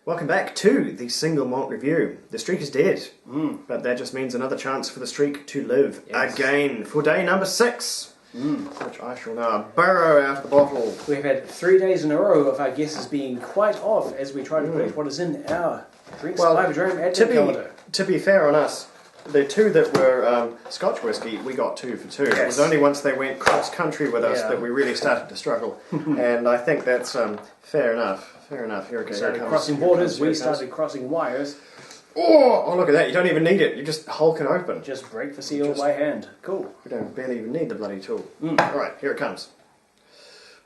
Welcome back to the single malt review. The streak is dead, but that just means another chance for the streak to live again for day number 6, which I shall now burrow out of the bottle. We've had 3 days in a row of our guesses being quite off as we try to predict what is in our drinks by dram advent calendar. To be fair on us, the two that were Scotch whisky, we got 2 for 2. It was only once they went cross-country with us that we really started to struggle. And I think that's fair enough. Fair enough. Here it goes. Started crossing borders, we started crossing wires. Oh, look at that. You don't even need it. You just hulk it open. Just break the seal by hand. Cool. We don't barely even need the bloody tool. Alright, here it comes.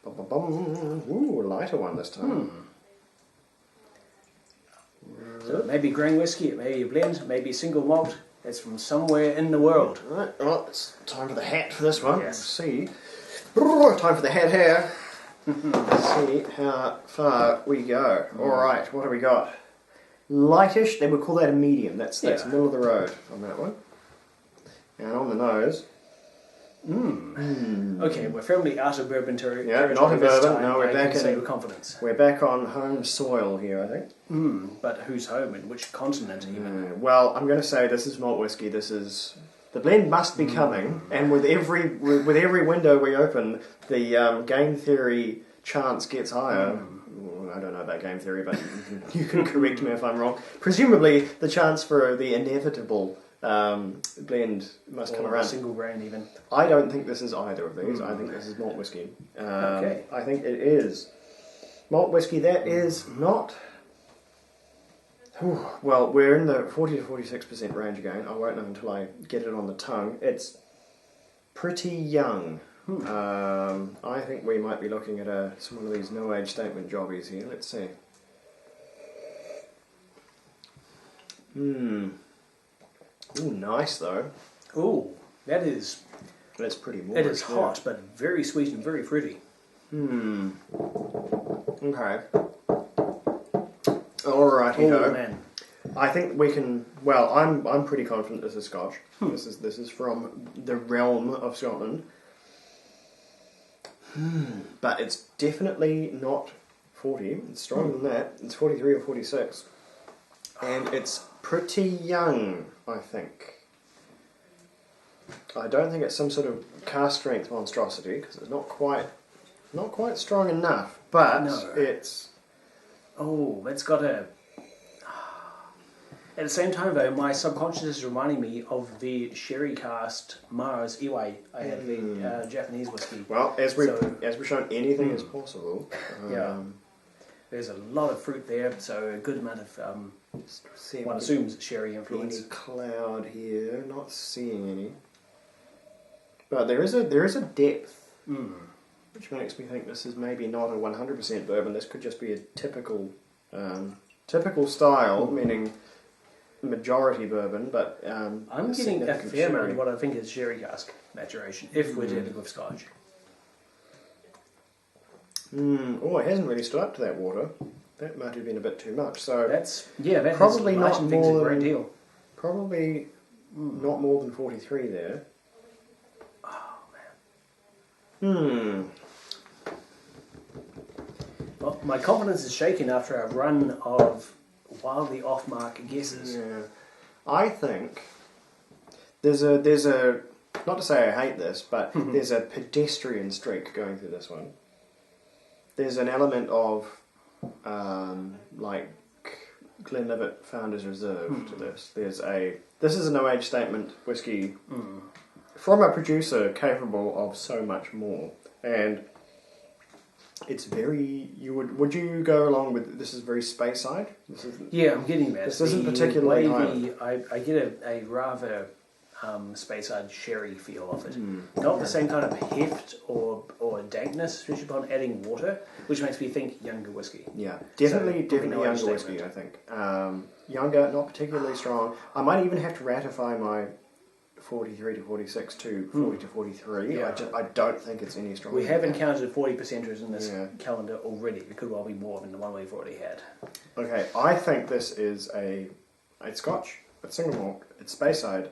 Ooh, a lighter one this time. So it may be grain whiskey, it may be a blend, it may be single malt. It's from somewhere in the world. Alright, well, it's time for the hat for this one. Yes. Let's see. Time for the hat here. Let's see how far we go. Alright, what have we got? Lightish, they would call that a medium. That's middle of the road on that one. And on the nose. Okay, we're firmly out of bourbon territory. Yeah, not a bourbon. No, we're back with confidence. We're back on home soil here, I think. But whose home and which continent even? Well, I'm going to say this is malt whiskey. This is the blend must be coming, and with every window we open, the game theory chance gets higher. I don't know about game theory, but you can correct me if I'm wrong. Presumably, the chance for the inevitable blend must come around. A single grain even. I don't think this is either of these. I think this is malt whiskey. Okay. I think it is malt whiskey. That is not. Well, we're in the 40 to 46% range again. I won't know until I get it on the tongue. It's pretty young. I think we might be looking at one of these no age statement jobbies here. Let's see. Ooh, nice though. Ooh, that's pretty moist. It is hot, but very sweet and very fruity. Okay. Alrighty ho. Man. I think we can. Well, I'm pretty confident this is Scotch. This is from the realm of Scotland. But it's definitely not 40. It's stronger than that. It's 43 or 46, and it's pretty young. I think. I don't think it's some sort of cask strength monstrosity because it's not quite strong enough. But it's. Oh, it's got a. At the same time, though, my subconscious is reminding me of the sherry casked Mars Iwai I had, the Japanese whiskey. Well, as we've shown, anything is possible. There's a lot of fruit there, so a good amount of one assumes sherry influence. Any cloud here? Not seeing any. But there is a depth, which makes me think this is maybe not a 100% bourbon. This could just be a typical style, meaning majority bourbon. But I'm getting a fair amount of what I think is sherry cask maturation, if we're dealing with Scotch. Oh, it hasn't really stood up to that water. That might have been a bit too much. So that probably not more a great deal. Probably not more than 43 there. Oh man. Well, my confidence is shaken after a run of wildly off-mark guesses. Yeah, I think there's a not to say I hate this, but there's a pedestrian streak going through this one. There's an element of like Glenlivet Founders Reserve to this. This is a no age statement whiskey from a producer capable of so much more, and it's very. Would you go along with this? Is very Speyside. Yeah, I'm getting that. This isn't particularly high. I get a rather Speyside sherry feel of it. Not the same kind of heft or dankness, especially upon adding water, which makes me think younger whiskey. Yeah, definitely younger whiskey, I think. Younger, not particularly strong. I might even have to ratify my 43 to 46 to 40 to 43. Yeah. I don't think it's any stronger. We have encountered 40%ers in this calendar already. It could well be more than the one we've already had. Okay, I think this is it's Scotch. It's single malt. It's Speyside.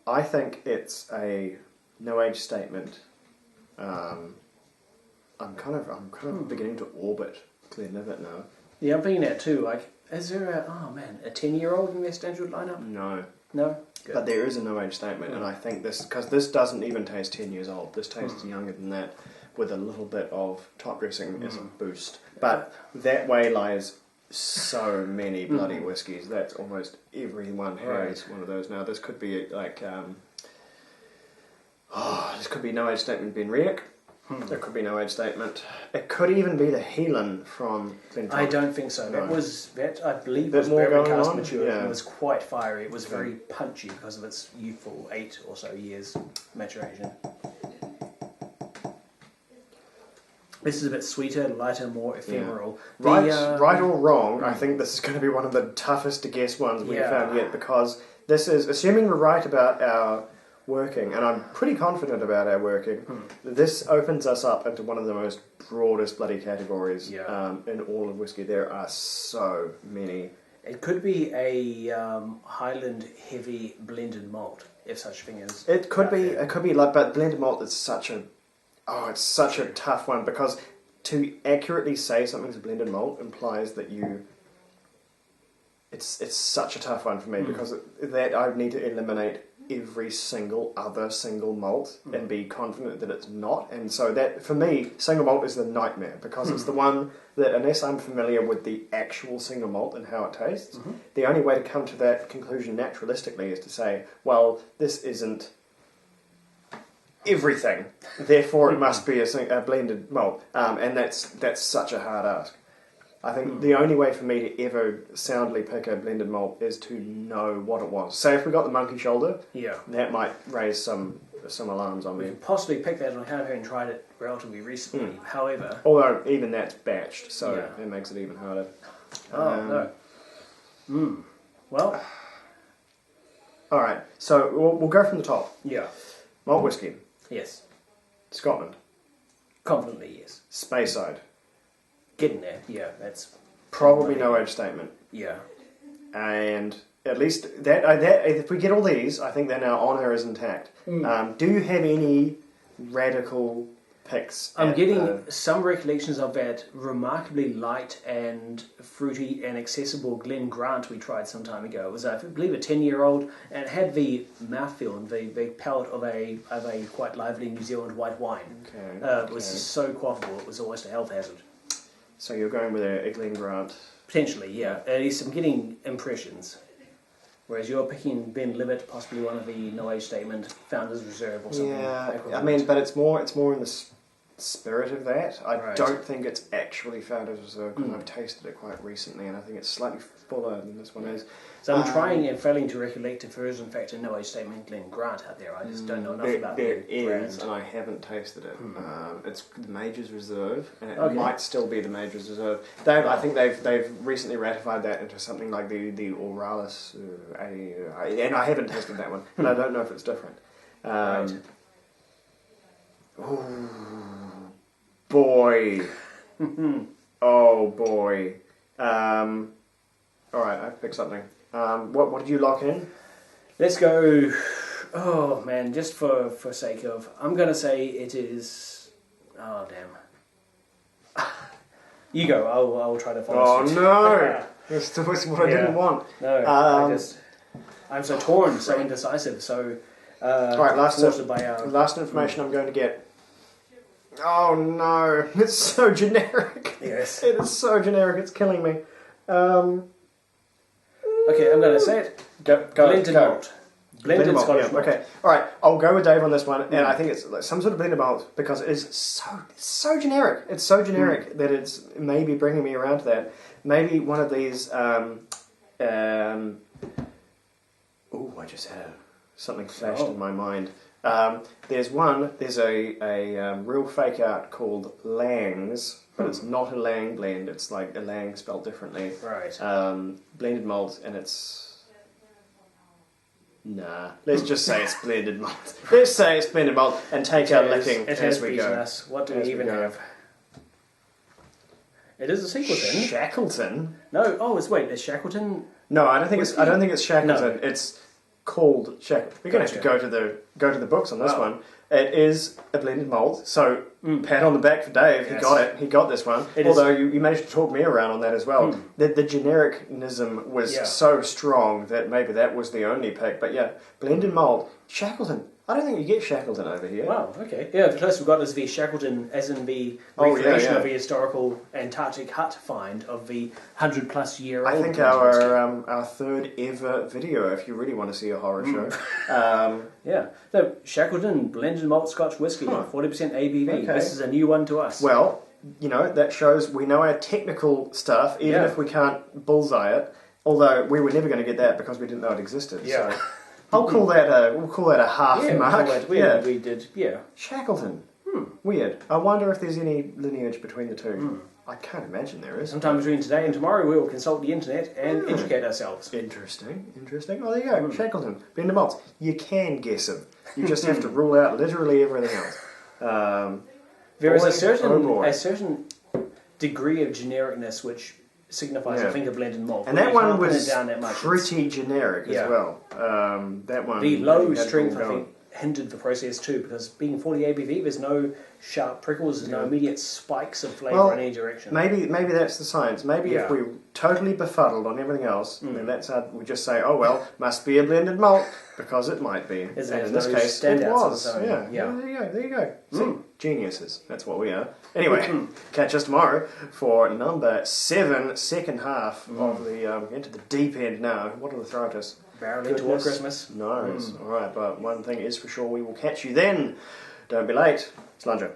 I think it's a no age statement. I'm kind of beginning to orbit Glenlivet now. Yeah, I'm thinking that too. Like, is there a 10-year-old in their standard lineup? No. No? Good. But there is a no age statement, and I think because this doesn't even taste 10 years old. This tastes younger than that, with a little bit of top dressing as a boost. But that way lies so many bloody whiskies. That's almost everyone has one of those now. This could be like, this could be no age statement Ben Reddick. There could be no age statement. It could even be the Heelan from Glentoran. I don't think so. No. That I believe Bit was more very going cast on? mature. Yeah. It was quite fiery. It was very punchy because of its youthful 8 or so years maturation. This is a bit sweeter, lighter, more ephemeral. Yeah. Right or wrong, I think this is going to be one of the toughest to guess ones we've found yet, because this is, assuming we're right about our working, and I'm pretty confident about our working, this opens us up into one of the most broadest bloody categories in all of whiskey. There are so many. It could be a Highland heavy blended malt, if such thing is. It could be. It could be like, but blended malt is such a. Oh, it's such a tough one, because to accurately say something's a blended malt implies that you. It's such a tough one for me, because that I need to eliminate every single other single malt and be confident that it's not. And so that, for me, single malt is the nightmare, because it's the one that, unless I'm familiar with the actual single malt and how it tastes, the only way to come to that conclusion naturalistically is to say, well, this isn't everything, therefore it must be a blended malt. And that's such a hard ask. I think the only way for me to ever soundly pick a blended malt is to know what it was. Say if we got the monkey shoulder, that might raise some alarms on We me. could possibly pick that on account of having tried it relatively recently. However... Although even that's batched, so it makes it even harder. Oh, no. Well... Alright, so we'll go from the top. Yeah. Malt whiskey. Yes. Scotland. Confidently, yes. Speyside. Getting there, yeah, that's... Probably no age statement. Yeah. And at least that if we get all these, I think then our honour is intact. Do you have any radical picks? I'm getting some recollections of that remarkably light and fruity and accessible Glen Grant we tried some time ago. It was, I believe, a 10-year-old, and it had the mouthfeel and the palate of a quite lively New Zealand white wine. It was so quaffable, it was almost a health hazard. So you're going with a Glen Grant? Potentially, yeah. At least I'm getting impressions. Whereas you're picking Ben Livett, possibly one of the no age statement, Founders Reserve or something. Yeah, equivalent. I mean, but it's more in the spirit of that. I don't think it's actually Founders Reserve, because I've tasted it quite recently, and I think it's slightly fuller than this one is. So I'm trying and failing to recollect if there is in fact a no age statement Glen Grant out there. I just don't know enough about there the brand. is, and I haven't tasted it. It's the Major's Reserve, and it might still be the Major's Reserve. I think they've recently ratified that into something like the Oralis, and I haven't tasted that one, and I don't know if it's different. Oh boy! Oh boy! All right, I've picked something. What did you lock in? Let's go. Oh man, just for sake of, I'm gonna say it is. Oh damn. You go. I'll try to follow. Oh no! That's what I didn't want. No, I'm so torn, so indecisive. So. All right, last by information I'm going to get. Oh no! It's so generic. Yes. It is so generic. It's killing me. Okay, I'm going to say it. Blended malt. Blended Scottish malt. Okay, all right. I'll go with Dave on this one, and I think it's like some sort of blended malt, because it is so generic. It's so generic that it's maybe bringing me around to that. Maybe one of these. Oh, I just had something flashed in my mind. There's a real fake out called Lang's, but it's not a Lang blend. It's like a Lang spelled differently. Right. Blended malt, and it's... Nah. Let's just say it's blended malt. Let's say it's blended malt, and take our licking as we go. Us. What do we even have? It is a Shackleton. Shackleton? No. Oh, it's Shackleton. No, I don't think it's Shackleton. No. It's called Shackleton. We're going to have to go to the books on this one. It is a blended malt, so pat on the back for Dave. He Yes. got it. He got this one. It Although you managed to talk me around on that as well. The genericism was so strong that maybe that was the only pick. But yeah, blended malt, Shackleton. I don't think you get Shackleton over here. Wow, okay. Yeah, the closest we've got is the Shackleton, as in the Oh, recreation yeah. of the historical Antarctic hut find of the 100-plus year old. I think our third ever video, if you really want to see a horror show. Yeah. So, Shackleton blended malt Scotch whiskey, 40% ABV. Okay. This is a new one to us. Well, that shows we know our technical stuff, even if we can't bullseye it. Although we were never going to get that because we didn't know it existed. Yeah. So we'll call that a half mark. We did, Shackleton. Weird. I wonder if there's any lineage between the two. I can't imagine there is. Sometime between today and tomorrow, we will consult the internet and educate ourselves. Interesting. Oh, there you go. Shackleton. Blended malts. You can guess them. You just have to rule out literally everything else. There is a certain degree of genericness which signifies, I think, a blended malt. And that one was down that much. pretty generic as well. That one. The low strength, I think, hindered the process too, because being 40 ABV, there's no sharp prickles, there's no immediate spikes of flavour in any direction. Maybe that's the science. Maybe if we're totally befuddled on everything else, then we just say, oh well, must be a blended malt, because it might be. And in this case, it was. Yeah. There you go. See, geniuses. That's what we are. Anyway, catch us tomorrow for number 7, second half of the, into the deep end now. What will throw at us? Barreling toward Christmas. Nice. All right, but one thing is for sure, we will catch you then. Don't be late. Slanger.